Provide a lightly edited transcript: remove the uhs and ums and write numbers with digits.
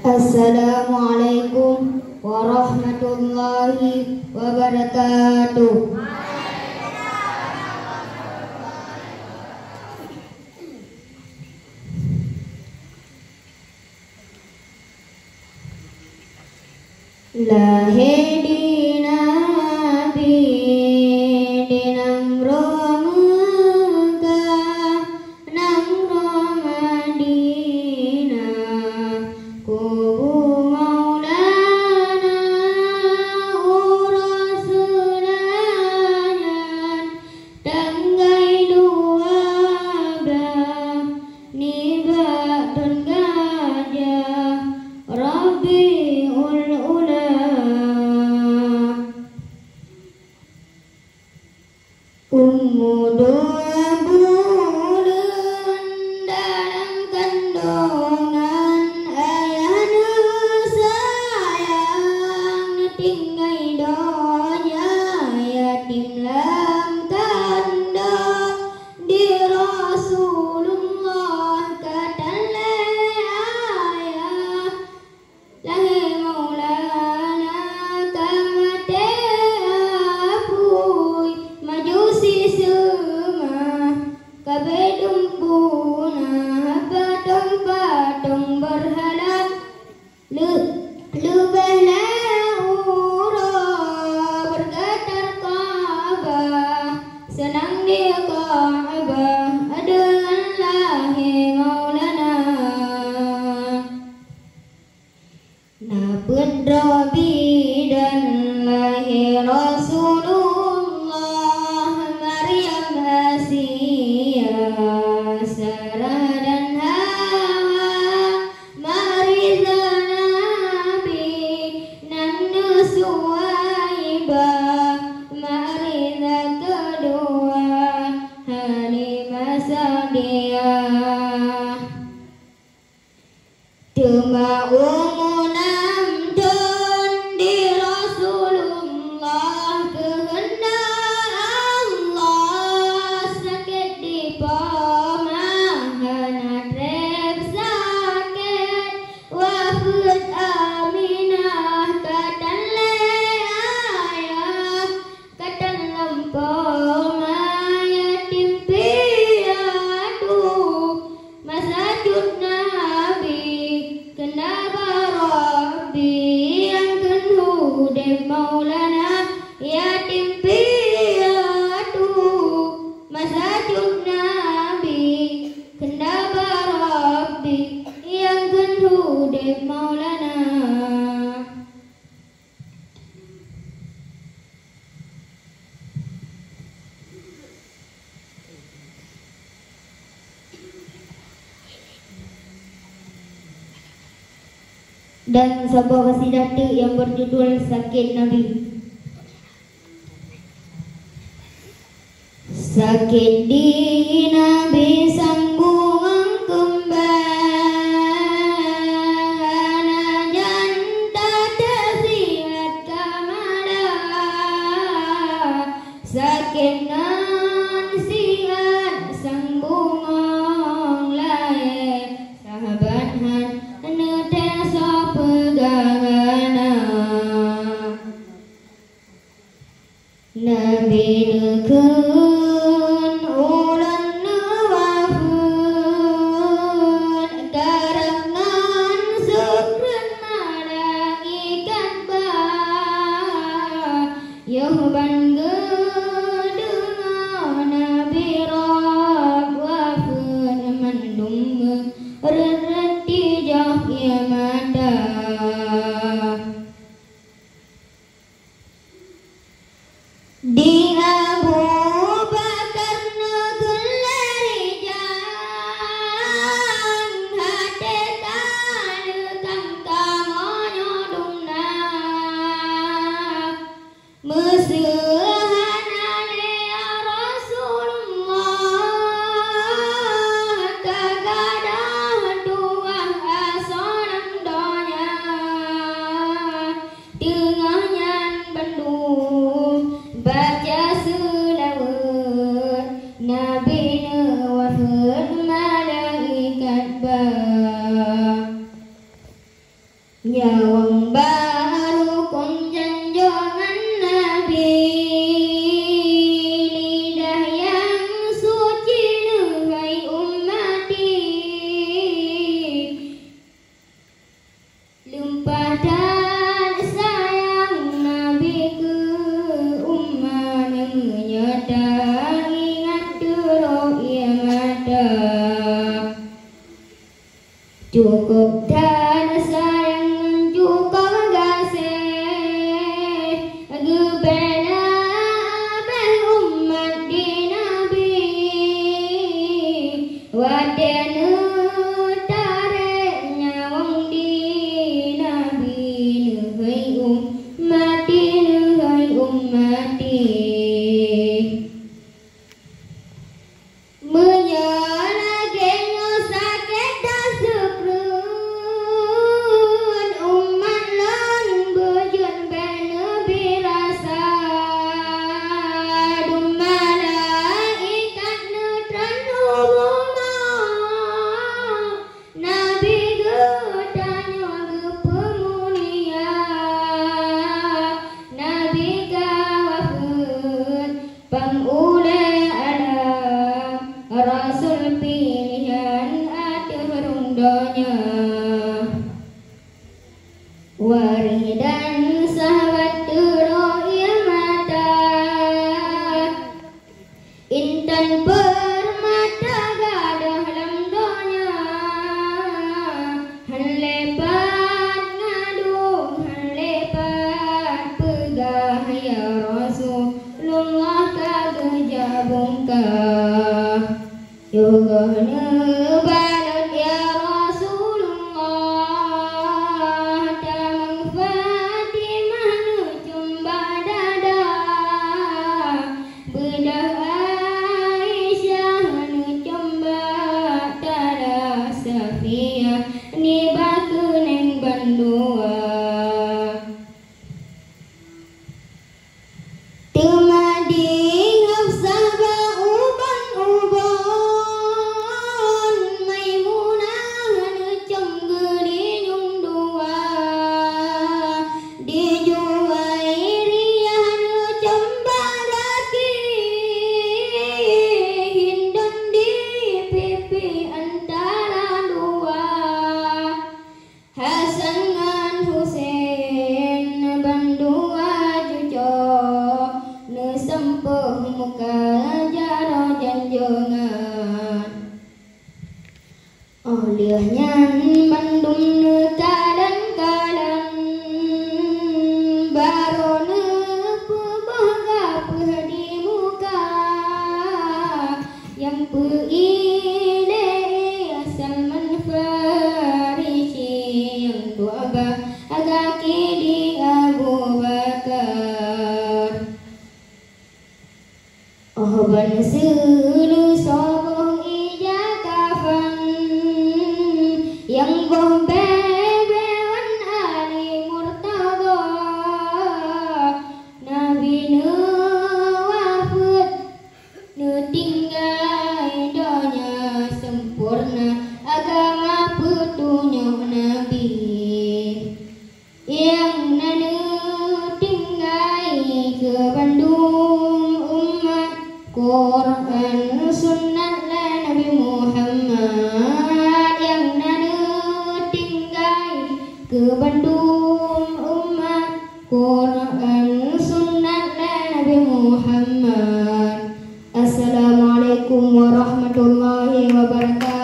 Assalamualaikum warahmatullahi wabarakatuh. Lahir di Nabi di Namro Mekah, Namro Madinah, kubu Maulana Rasulullah, tanggai dua bah nibatun gajah Rabiul Ula. Ummu dua bulan dalam kandungan ayahnya sayang, tinggai doanya yatim lam tanda di Rasulullah katale ayah lahir Maulana kamate apui majusi semua kabedum punah patung-patung berhala lubahlah urah bergetar Ka'bah, senang dia Ka'bah dengan lahir Maulana. Napun Rabi dan lahir Rasulullah, Maryam Asia, Sarah dan Hawa, Mariza Nabi, Nana Suwaibah, Mariza kedua, Halimah Sa'diyah. Tuma umunam don di Rasulullah, kehendak Allah sakit di pemahaman rep sakit wafat Aminah katan ayah katan lampau yatim piatu masajud Nabi kenapa Rabbi yang kenhu de Maulana yatim piatu masajud Nabi kenapa Rabbi yang kenhu de Maulana. Dan sebuah kasidah yang berjudul Sakit Nabi. Sakit di Nabi sambungan kembang, janta tersihat kamada, sakit nan sihat sambungan lain, sahabat han netesa pegangana. Nabi nekun ulan nawafun, karangan sukran marang ikan bah, yoban gedengan Nabi Rab wafun mendung rereti jahya mata. Di Abu Bakar negeri jang hati kali kangkangonyo dumna mesuhanane ya Rasulullah kagadah dua Cukup dan sayang cukup kasih Gebena ben umat di Nabi Wadena tarik nyawang di Nabi Nuhai ummati nuhai ummati Rasul pilihan akhir rundanya Warih dan sahabat teroi mata Intan permata gadah lemdonya Han lepat ngadu Han lepat pegah ya Rasulullah kagejah bongkah Yogohna balut ya Rasulullah Tamang Fatimah nu cumba dada Bedah Aisyah nu cumba dada Safiyah ni baku neng bandua Tumading Hafsah Olehnya bandung kadang-kadang baru pebaga di muka yang puide Salman Farisi yang tua agak di Abu Bakar oh ban sulu sobong ija kafan yang bombewan Ali Murtada Nabi nu wafat nu tinggal donya sempurna agama petunjuk Nabi yang nanu tinggal ke Bandung umat Quran sunnah Nabi Muhammad yang ke Bandung umat Quran sunnah Nabi Muhammad. Assalamualaikum warahmatullahi wabarakatuh.